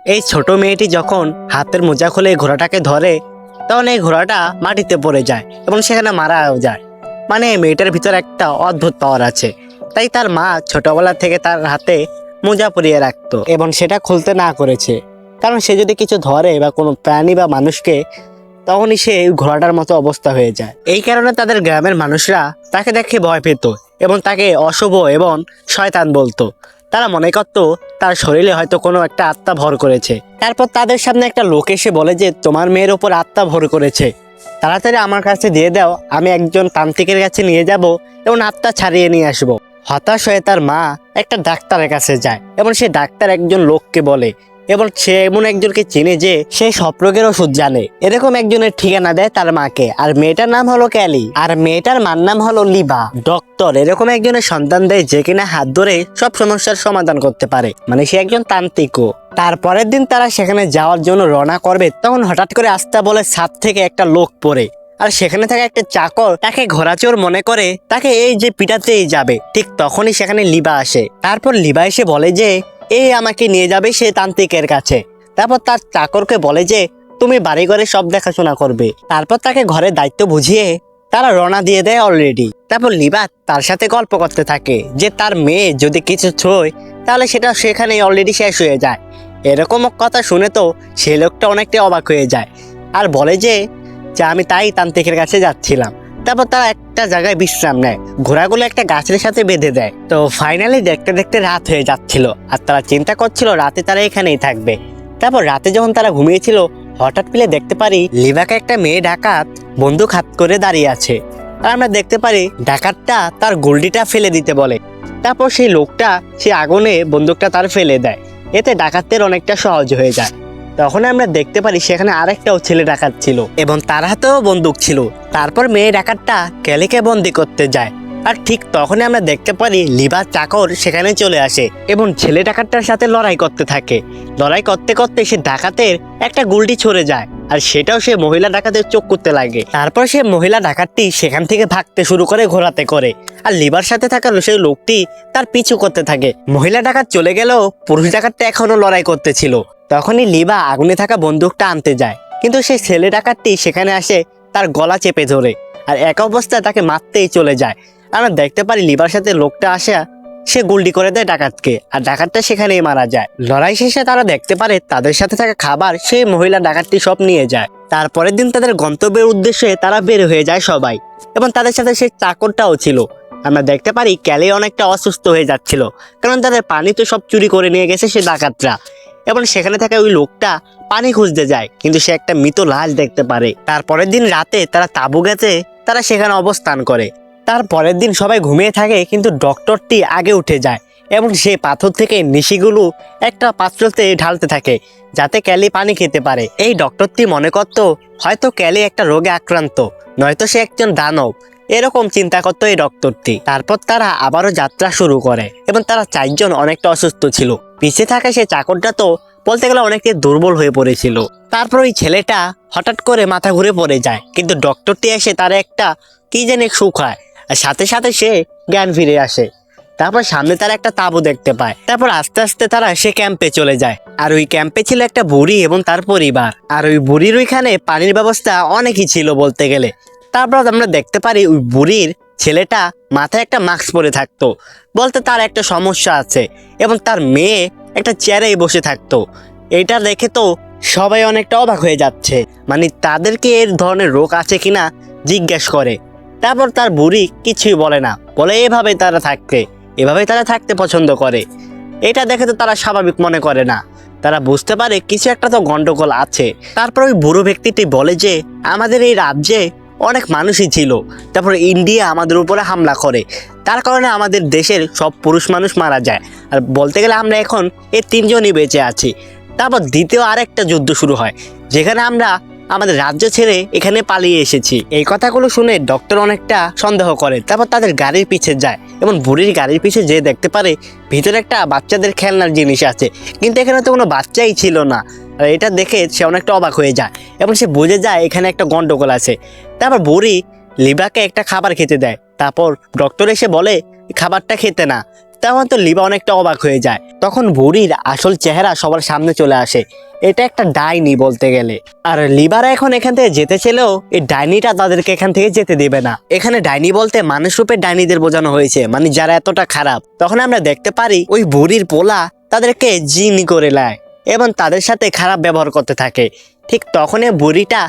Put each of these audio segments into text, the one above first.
এই ছোট মেয়েটি যখন হাতের মোজা খুলে এই ঘোড়াটাকে ধরে তখন এই ঘোড়াটা মাটিতে পড়ে যায় এবং সেখানে মারাও যায়। মানে এই মেয়েটার ভিতরে একটা অদ্ভুত পাওয়ার আছে। তাই তার মা ছোটবেলা থেকে তার হাতে মোজা পরিয়ে রাখতো এবং সেটা খুলতে না করেছে, কারণ সে যদি কিছু ধরে বা কোনো প্রাণী বা মানুষকে তখনই সে ঘোড়াটার মতো অবস্থা হয়ে যায়। এই কারণে তাদের গ্রামের মানুষরা তাকে দেখে ভয় পেত এবং তাকে অশুভ এবং শয়তান বলতো। তারা মনে করত তার শরীরে হয়তো কোনো একটা আত্মা ভর করেছে। তারপর তাদের সামনে একটা লোক এসে বলে যে তোমার মেয়ের ওপর আত্মা ভর করেছে, তাড়াতাড়ি আমার কাছে দিয়ে দাও, আমি একজন তান্ত্রিকের কাছে নিয়ে যাব এবং আত্মা ছাড়িয়ে নিয়ে আসবো। হতাশ হয়ে তার মা একটা ডাক্তারের কাছে যায় এবং সে ডাক্তার একজন লোককে বলে এবং সে এমন একজনকে চিনে যে সে সব রোগের ওষুধ জানে। এরকম একজনের ঠিকানা দেয় তার মাকে, আর মেয়েটার নাম হলো ক্যালি আর মেয়েটার মার নাম হলো লিবা। ডক্টর এরকম একজনের সন্তান দেয় যে কিনা হাত ধরে সব সমস্যার সমাধান করতে পারে, মানে সে একজন তান্ত্রিকও। তারপরের দিন তারা সেখানে যাওয়ার জন্য রওনা করবে, তখন হঠাৎ করে আস্তা বলে ছাদ থেকে একটা লোক পড়ে, আর সেখানে থাকা একটা চাকর তাকে ঘোড়াচোর মনে করে তাকে এই যে পিটাতেই যাবে। ঠিক তখনই সেখানে লিবা আসে। তারপর লিবা এসে বলে যে এই আমাকে নিয়ে যাবে সে তান্ত্রিকের কাছে। তারপর তার চাকরকে বলে যে তুমি বাড়ি ঘরে সব দেখাশোনা করবে। তারপর তাকে ঘরের দায়িত্ব বুঝিয়ে তারা রওনা দিয়ে দেয় অলরেডি। তারপর লিবা তার সাথে গল্প করতে থাকে যে তার মেয়ে যদি কিছু ছয় তাহলে সেটা সেখানেই অলরেডি শেষ হয়ে যায়। এরকম কথা শুনে তো সে লোকটা অনেকটাই অবাক হয়ে যায় আর বলে যে আমি তাই তান্ত্রিকের কাছে যাচ্ছিলাম। তারপর তারা একটা জায়গায় বিশ্রাম নেয়, ঘোড়াগুলো একটা গাছের সাথে বেঁধে দেয়। তো ফাইনালি দেখতে দেখতে রাত হয়ে যাচ্ছিল আর তারা চিন্তা করছিল রাতে তারা এখানেই থাকবে। তারপর রাতে যখন তারা ঘুমিয়েছিল হঠাৎ পেলে দেখতে পারি লিবাকে একটা মেয়ে ডাকাত বন্দুক হাত করে দাঁড়িয়ে আছে। আর আমরা দেখতে পারি ডাকাতটা তার গোল্ডিটা ফেলে দিতে বলে। তারপর সেই লোকটা সে আগুনে বন্দুকটা তার ফেলে দেয়, এতে ডাকাতদের অনেকটা সহজ হয়ে যায়। তখন আমরা দেখতে পারি সেখানে আরেকটাও ছেলে ডাকাত ছিল এবং তার হাতেও বন্দুক ছিল। তারপর মেয়ে ডাকাতটা ক্যালিকে বন্দি করতে যায়, আর ঠিক তখনই আমরা দেখতে পারি লিবার চাকর সেখানে চলে আসে এবং ছেলে ডাকাতটার সাথে লড়াই করতে থাকে। লড়াই করতে করতে সে ডাকাতের একটা গুলটি ছড়ে যায় আর সেটাও সে মহিলা ডাকাতের চোখ করতে লাগে। তারপর সে মহিলা ডাকাতটি সেখান থেকে ভাগতে শুরু করে ঘোরাতে করে, আর লিবার সাথে থাকা সেই লোকটি তার পিছু করতে থাকে। মহিলা ডাকাত চলে গেলেও পুরুষ ডাকাতটা এখনো লড়াই করতেছিল। তখনই লিবা আগুনে থাকা বন্দুকটা আনতে যায়, কিন্তু সেই ছেলে ডাকাতটি সেখানে আসে তার গলা চেপে ধরে আর এক অবস্থায় তাকে মারতেই চলে যায়। আমরা দেখতে পারি লিবার সাথে লোকটা আসে, সে গুল্ডি করে দেয় ডাকাতকে আর ডাকাতটা সেখানেই মারা যায়। লড়াই শেষে তারা দেখতে পারে তাদের সাথে থাকা খাবার সেই মহিলা ডাকাতটি সব নিয়ে যায়। তারপরের দিন তাদের গন্তব্যের উদ্দেশ্যে তারা বের হয়ে যায় সবাই, এবং তাদের সাথে সেই চাকরটাও ছিল। আমরা দেখতে পারি ক্যালি অনেকটা অসুস্থ হয়ে যাচ্ছিল, কারণ তাদের পানি তো সব চুরি করে নিয়ে গেছে সে ডাকাতরা। এবং সেখানে থাকা ওই লোকটা পানি খুঁজতে যায়, কিন্তু সে একটা মৃত লাশ দেখতে পারে। তারপরের দিন রাতে তারা তাঁবু গেছে, তারা সেখানে অবস্থান করে। তারপরের দিন সবাই ঘুমিয়ে থাকে, কিন্তু ডক্টরটি আগে উঠে যায় এবং সে পাথর থেকে নিশিগুলো একটা পাত্রতে ঢালতে থাকে যাতে ক্যালি পানি খেতে পারে। এই ডক্টরটি মনে করত হয়তো ক্যালি একটা রোগে আক্রান্ত, নয়তো সে একজন দানব, এরকম চিন্তা করতো এই ডক্টরটি। তারপর তারা আবারও যাত্রা শুরু করে এবং তারা চারজন অনেকটা অসুস্থ ছিল। পিছিয়ে থাকা সে চাকরটা তো বলতে গেলে অনেকটাই দুর্বল হয়ে পড়েছিল। তারপর ওই ছেলেটা হঠাৎ করে মাথা ঘুরে পড়ে যায়, কিন্তু ডক্টরটি এসে তার একটা কি জানি সুখ হয় আর সাথে সাথে সে জ্ঞান ফিরে আসে। তারপর সামনে তারা একটা তাঁবু দেখতে পায়। তারপর আস্তে আস্তে তারা সে ক্যাম্পে চলে যায়, আর ওই ক্যাম্পে ছিল একটা বুড়ি এবং তার পরিবার। আর ওই বুড়ির ওইখানে পানির ব্যবস্থা অনেকই ছিল বলতে গেলে। তারপর আমরা দেখতে পারি ওই বুড়ির ছেলেটা মাথায় একটা মাস্ক পরে থাকতো, বলতে তার একটা সমস্যা আছে, এবং তার মেয়ে একটা চেয়ারেই বসে থাকতো। এটা দেখে তো সবাই অনেকটা অবাক হয়ে যাচ্ছে, মানে তাদেরকে এর ধরনের রোগ আছে কিনা জিজ্ঞেস করে। তারপর তার বুড়ি কিছুই বলে না, বলে এভাবেই তারা থাকতে পছন্দ করে। এটা দেখে তো তারা স্বাভাবিক মনে করে না, তারা বুঝতে পারে কিছু একটা তো গন্ডগোল আছে। তারপর ওই বুড়ো ব্যক্তিটি বলে যে আমাদের এই রাজ্যে অনেক মানুষই ছিল, তারপর ইন্ডিয়া আমাদের উপরে হামলা করে, তার কারণে আমাদের দেশের সব পুরুষ মানুষ মারা যায়, আর বলতে গেলে আমরা এখন এই তিনজনই বেঁচে আছি। তারপর দ্বিতীয় আরেকটা যুদ্ধ শুরু হয়, যেখানে আমরা আমাদের রাজ্য ছেড়ে এখানে পালিয়ে এসেছি। এই কথাগুলো শুনে ডক্টর অনেকটা সন্দেহ করে। তারপর তাদের গাড়ির পিছে যায় এবং বুড়ির গাড়ির পিছে যেয়ে দেখতে পারে ভিতরে একটা বাচ্চাদের খেলনার জিনিস আছে, কিন্তু এখানে তো কোনো বাচ্চাই ছিল না। আর এটা দেখে সে অনেকটা অবাক হয়ে যায় এবং সে বুঝে যায় এখানে একটা গন্ডগোল আছে। তারপর বুড়ি লিবাকে একটা খাবার খেতে দেয়। তারপর ডক্টর এসে বলে খাবারটা খেতে না, তেমন তো লিবা অনেকটা অবাক হয়ে যায়। তখন বুড়ির আসল চেহারা সবার সামনে চলে আসে। এটা একটা ডাইনি বলতে গেলে। আর লিবারা এখন এখান থেকে যেতে ছেলেও এই ডাইনিটা তাদেরকে এখান থেকে যেতে দেবে না। এখানে ডাইনি বলতে মানুষ রূপে ডাইনিদের বোঝানো হয়েছে, মানে যারা এতটা খারাপ। তখন আমরা দেখতে পারি ওই বুড়ির পোলা তাদেরকে জিনি করে নেয় এবং তাদের সাথে খারাপ ব্যবহার করতে থাকে। ঠিক তখনই বুড়িটা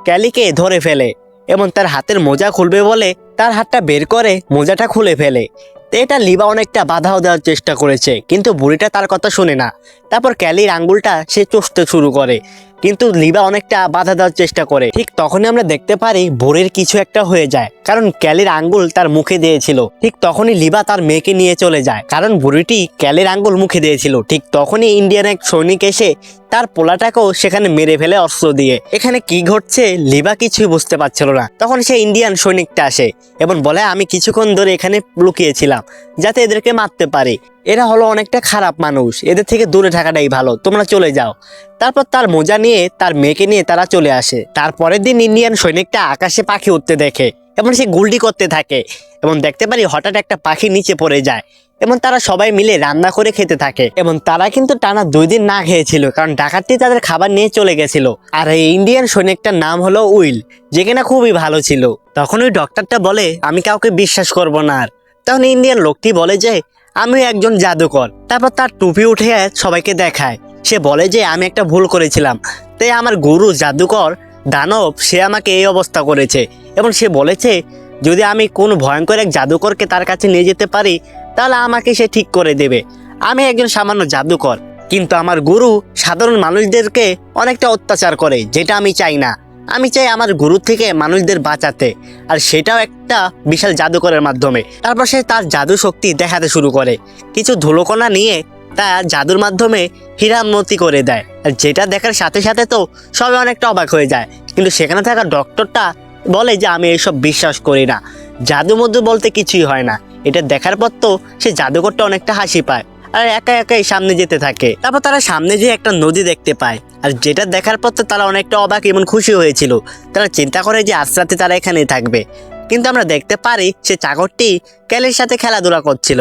ক্যালিকে ধরে ফেলে এবং তার হাতের মোজা খুলবে বলে তার হাতটা বের করে মোজাটা খুলে ফেলে। তো এটা লিবা অনেকটা বাধাও দেওয়ার চেষ্টা করেছে, কিন্তু বুড়িটা তার কথা শুনে না। তারপর ক্যালির আঙ্গুলটা সে চষতে শুরু করে, কিন্তু লিবা অনেকটা বাধা দেওয়ার চেষ্টা করে। ঠিক তখনই আমরা দেখতে পারি বুড়ির কিছু একটা হয়ে যায়, কারণ ক্যালির আঙ্গুল তার মুখে দিয়েছিল। ঠিক তখনই লিবা তার মেয়েকে নিয়ে চলে যায়, কারণ বুড়িটি ক্যালির আঙ্গুল মুখে দিয়েছিল। ঠিক তখনই ইন্ডিয়ান এক সৈনিক এসে তার পোলাটাকেও সেখানে মেরে ফেলে অস্ত্র দিয়ে। এখানে কি ঘটছে লিবা কিছুই বুঝতে পারছিল না। তখন সে ইন্ডিয়ান সৈনিকটা আসে এবং বলে, আমি কিছুক্ষণ ধরে এখানে লুকিয়েছিলাম যাতে এদেরকে মারতে পারি। এরা হলো অনেকটা খারাপ মানুষ, এদের থেকে দূরে থাকাটাই ভালো, তোমরা চলে যাও। তারপর তার মোজা নিয়ে তার মেয়েকে নিয়ে তারা চলে আসে। তারপরের দিন ইন্ডিয়ান সৈনিকটা আকাশে পাখি উঠতে দেখে এবং সে গুলটি করতে থাকে এবং দেখতে পারি হঠাৎ একটা পাখি নিচে পড়ে যায় এবং তারা সবাই মিলে রান্না করে খেতে থাকে। এবং তারা কিন্তু টানা 2 দিন না খেয়েছিল, কারণ ডাকাতটি তাদের খাবার নিয়ে চলে গেছিল। আর এই ইন্ডিয়ান সৈনিকটার নাম হলো উইল, যে কিনা খুবই ভালো ছিল। তখন ওই ডক্টরটা বলে, আমি কাউকে বিশ্বাস করব না। আর তখন ইন্ডিয়ান লোকটি বলে যে, আমি একজন জাদুকর। তারপর তার টুপি উঠে সবাইকে দেখায়। সে বলে যে, আমি একটা ভুল করেছিলাম, তাই আমার গুরু জাদুকর দানব সে আমাকে এই অবস্থা করেছে। এবং সে বলেছে যদি আমি কোনো ভয়ঙ্কর এক জাদুকরকে তার কাছে নিয়ে যেতে পারি তাহলে আমাকে সে ঠিক করে দেবে। আমি একজন সামান্য জাদুকর, কিন্তু আমার গুরু সাধারণ মানুষদেরকে অনেকটা অত্যাচার করে, যেটা আমি চাই না। আমি চাই আমার গুরু থেকে মানুষদের বাঁচাতে, আর সেটাও একটা বিশাল জাদুকরের মাধ্যমে। তারপর সে তার জাদু শক্তি দেখাতে শুরু করে। কিছু ধুলোকণা নিয়ে তার জাদুর মাধ্যমে হীরামতি করে দেয়, আর যেটা দেখার সাথে সাথে তো সবাই অনেকটা অবাক হয়ে যায়। কিন্তু সেখানে থাকা ডক্টরটা বলে যে, আমি এসব বিশ্বাস করি না, জাদু মধু বলতে কিছুই হয় না। এটা দেখার পর তো সে জাদুকরটা অনেকটা হাসি পায় আর একা একাই সামনে যেতে থাকে। তারপর তারা সামনে যেয়ে একটা নদী দেখতে পায়, আর যেটা দেখার পর তো তারা অনেকটা অবাক এবং খুশি হয়েছিল। তারা চিন্তা করে যে আজ রাতে তারা এখানেই থাকবে। কিন্তু আমরা দেখতে পারি সে চাকরটি ক্যালির সাথে খেলাধুলা করছিল,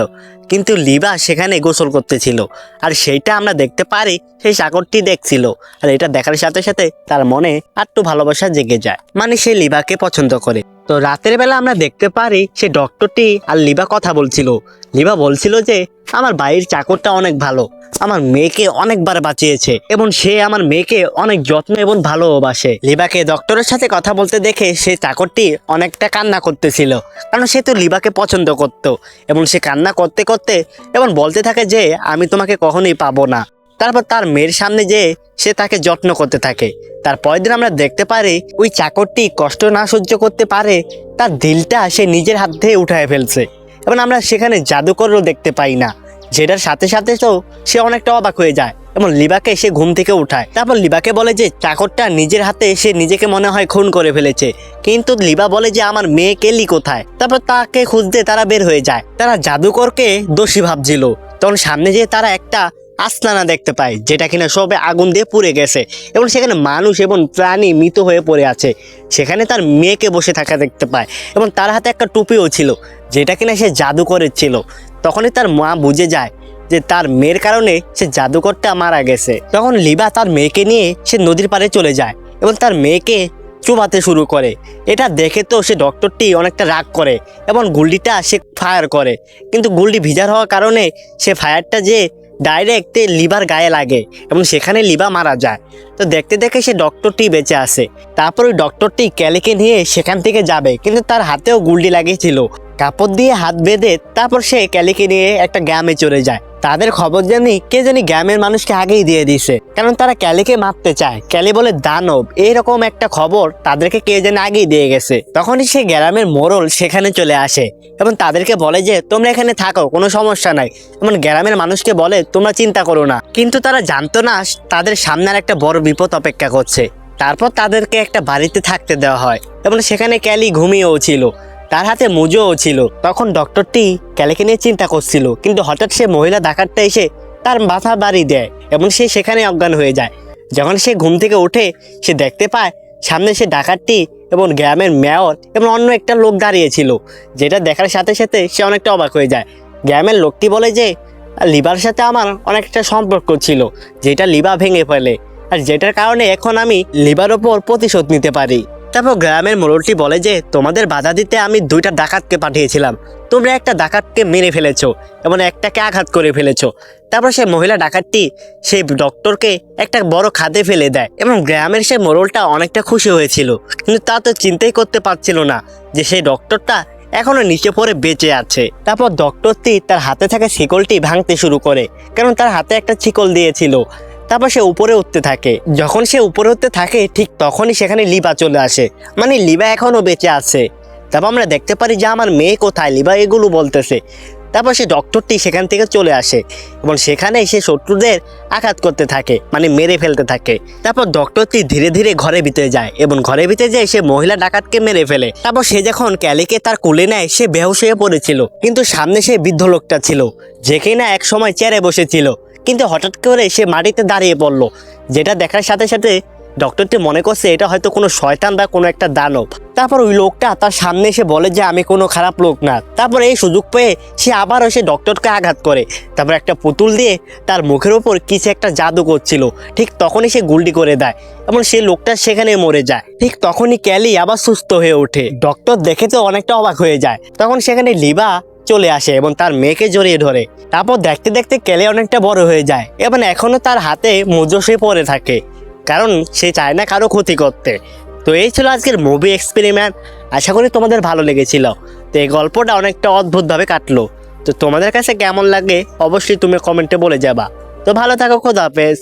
কিন্তু লিবা সেখানে গোসল করতেছিল। আর সেইটা আমরা দেখতে পারি সেই চাকরটি দেখছিল। আর এটা দেখার সাথে সাথে তার মনে একটু ভালোবাসা জেগে যায়, মানে সে লিবাকে পছন্দ করে। তো রাতের বেলা আমরা দেখতে পারি সে ডক্টরটি আর লিবা কথা বলছিল। লিবা বলছিল যে, আমার বাড়ির চাকরটা অনেক ভালো, আমার মেয়েকে অনেকবার বাঁচিয়েছে এবং সে আমার মেয়েকে অনেক যত্ন এবং ভালোবাসে। লিবাকে ডক্টরের সাথে কথা বলতে দেখে সে চাকরটি অনেকটা কান্না করতেছিল, কারণ সে তো লিবাকে পছন্দ করত। এবং সে কান্না করতে করতে এবং বলতে থাকে যে, আমি তোমাকে কখনোই পাবো না। তারপর তার মেয়ের সামনে যেয়ে সে তাকে যত্ন করতে থাকে। তারপরের দিন আমরা দেখতে পারি ওই চাকরটি কষ্ট না সহ্য করতে পারে তার দিলটা সে নিজের হাত দিয়ে উঠায় ফেলছে। এবং আমরা সেখানে জাদুকরও দেখতে পাই না, যেটার সাথে সাথে তো সে অনেকটা অবাক হয়ে যায় এবং লিবাকে সে ঘুম থেকে উঠায়। তারপর লিবাকে বলে যে চাকরটা নিজের হাতে সে নিজেকে মনে হয় খুন করে ফেলেছে। কিন্তু লিবা বলে যে, আমার মেয়ে কেলি কোথায়? তারপর তাকে খুঁজতে তারা বের হয়ে যায়। তারা জাদুকরকে দোষী ভাবছিল। তখন সামনে যেয়ে তারা একটা আস্তানা দেখতে পায়, যেটা কিনা সবে আগুন দিয়ে পুড়ে গেছে এবং সেখানে মানুষ এবং প্রাণী মৃত হয়ে পড়ে আছে। সেখানে তার মেয়েকে বসে থাকা দেখতে পায় এবং তার হাতে একটা টুপিও ছিল, যেটা কিনা সে জাদুকরের ছিল। তখনই তার মা বুঝে যায় যে তার মেয়ের কারণে সে জাদুকরটা মারা গেছে। তখন লিবা তার মেয়েকে নিয়ে সে নদীর পাড়ে চলে যায় এবং তার মেয়েকে চুবাতে শুরু করে। এটা দেখে তো সে ডক্টরটি অনেকটা রাগ করে এবং গুল্ডিটা সে ফায়ার করে, কিন্তু গুল্ডি ভিজার হওয়ার কারণে সে ফায়ারটা যে ডাইরেক্ট লিবার গায়ে লাগে এবং সেখানে লিবা মারা যায়। তো দেখতে দেখে সে ডক্টরটি বেঁচে আসে। তারপর ওই ডক্টরটি ক্যালিকে নিয়ে সেখান থেকে যাবে, কিন্তু তার হাতেও গুল্ডি লাগিয়েছিল। কাপড় দিয়ে হাত বেঁধে তারপর সে ক্যালিকে নিয়ে একটা গ্রামে চলে যায়। তাদের খবর জানি কে জানি গ্রামের মানুষকে আগেই দিয়ে দিছে, কারণ তারা ক্যালিকে মারতে চায়। ক্যালি বলে দানব, এইরকম একটা খবর তাদেরকে কে জানি আগেই দিয়ে গেছে। তখনই সে গ্রামের মোড়ল সেখানে চলে আসে এবং তাদেরকে বলে যে, তোমরা এখানে থাকো, কোনো সমস্যা নাই। এবং গ্রামের মানুষকে বলে, তোমরা চিন্তা করো না। কিন্তু তারা জানতো না তাদের সামনে আর একটা বড় বিপদ অপেক্ষা করছে। তারপর তাদেরকে একটা বাড়িতে থাকতে দেওয়া হয় এবং সেখানে ক্যালি ঘুমিয়েও ছিল, তার হাতে মুজোও ছিল। তখন ডক্টরটি ক্যালিকে নিয়ে চিন্তা করছিল, কিন্তু হঠাৎ সে মহিলা ডাকাতটা এসে তার মাথা বাড়ি দেয় এবং সে সেখানে অজ্ঞান হয়ে যায়। যখন সে ঘুম থেকে ওঠে সে দেখতে পায় সামনে সে ডাকাতটি এবং গ্রামের মেয়র এবং অন্য একটা লোক দাঁড়িয়েছিল, যেটা দেখার সাথে সাথে সে অনেকটা অবাক হয়ে যায়। গ্রামের লোকটি বলে যে লিভার সাথে আমার অনেকটা সম্পর্ক ছিল, যেটা লিভার ভেঙে ফেলে, আর যেটার কারণে এখন আমি লিভার ওপর প্রতিশোধ নিতে পারি। তারপর গ্রামের মোড়লটি বলে যে তোমাদের বাধা দিতে আমি 2টা ডাকাতকে পাঠিয়েছিলাম, তোমরা একটা ডাকাতকে মেরে ফেলেছো এবং একটাকে আঘাত করে ফেলেছো। তারপর সেই মহিলা ডাকাতটি সেই ডক্টরকে একটা বড় খাদে ফেলে দেয় এবং গ্রামের সেই মোড়লটা অনেকটা খুশি হয়েছিল, কিন্তু তা তো চিন্তাই করতে পারছিল না যে সেই ডক্টরটা এখনো নিচে পড়ে বেঁচে আছে। তারপর ডক্টরটি তার হাতে থাকা শিকলটি ভাঙতে শুরু করে, কারণ তার হাতে একটা শিকল দিয়েছিল। তারপর সে উপরে উঠতে থাকে, যখন সে উপরে উঠতে থাকে ঠিক তখনই সেখানে লিবা চলে আসে, মানে লিবা এখনো বেঁচে আছে। তারপর আমরা দেখতে পারি যে আমার মেয়ে কোথায়, লিবা এগুলো বলতেছে। তারপর সে ডক্টরটি সেখান থেকে চলে আসে এবং সেখানে সে শত্রুদের আঘাত করতে থাকে, মানে মেরে ফেলতে থাকে। তারপর ডক্টরটি ধীরে ধীরে ঘরের ভিতরে যায় এবং ঘরের ভিতরে যেয়ে সে মহিলা ডাকাতকে মেরে ফেলে। তারপর সে যখন ক্যালিকে তার কোলে নেয় সে বেহুশ হয়ে পড়েছিল, কিন্তু সামনে সেই বৃদ্ধ লোকটা ছিল যে কিনা এক সময় চেয়ারে বসেছিল, কিন্তু হঠাৎ করে সে মাটিতে দাঁড়িয়ে পড়লো, যেটা দেখার সাথে সাথে ডক্টরটি মনে করছে এটা হয়তো কোনো শয়তান বা কোনো একটা দানব। তারপর ওই লোকটা তার সামনে এসে বলে যে আমি কোনো খারাপ লোক না। তারপর এই সুযোগ পেয়ে সে আবারও সে ডক্টরকে আঘাত করে, তারপর একটা পুতুল দিয়ে তার মুখের ওপর কিছু একটা জাদু করছিল, ঠিক তখনই সে গুলটি করে দেয় এবং সেই লোকটা সেখানে মরে যায়। ঠিক তখনই ক্যালি আবার সুস্থ হয়ে ওঠে। ডক্টর দেখে তো অনেকটা অবাক হয়ে যায়। তখন সেখানে লিবা চলে আসে এবং তার মেয়েকে জড়িয়ে ধরে। তারপর দেখতে দেখতে ক্যালি অনেকটা বড় হয়ে যায় এবং এখনো তার হাতে মুজোশে পড়ে থাকে, কারণ সে চায় না কারো ক্ষতি করতে। তো এই ছিল আজকের মুভি এক্সপেরিমেন্ট। আশা করি তোমাদের ভালো লেগেছিল। তো এই গল্পটা অনেকটা অদ্ভুতভাবে কাটলো। তো তোমাদের কাছে কেমন লাগে অবশ্যই তুমি কমেন্টে বলে যাবা। তো ভালো থাকো, খোদা হাফেজ।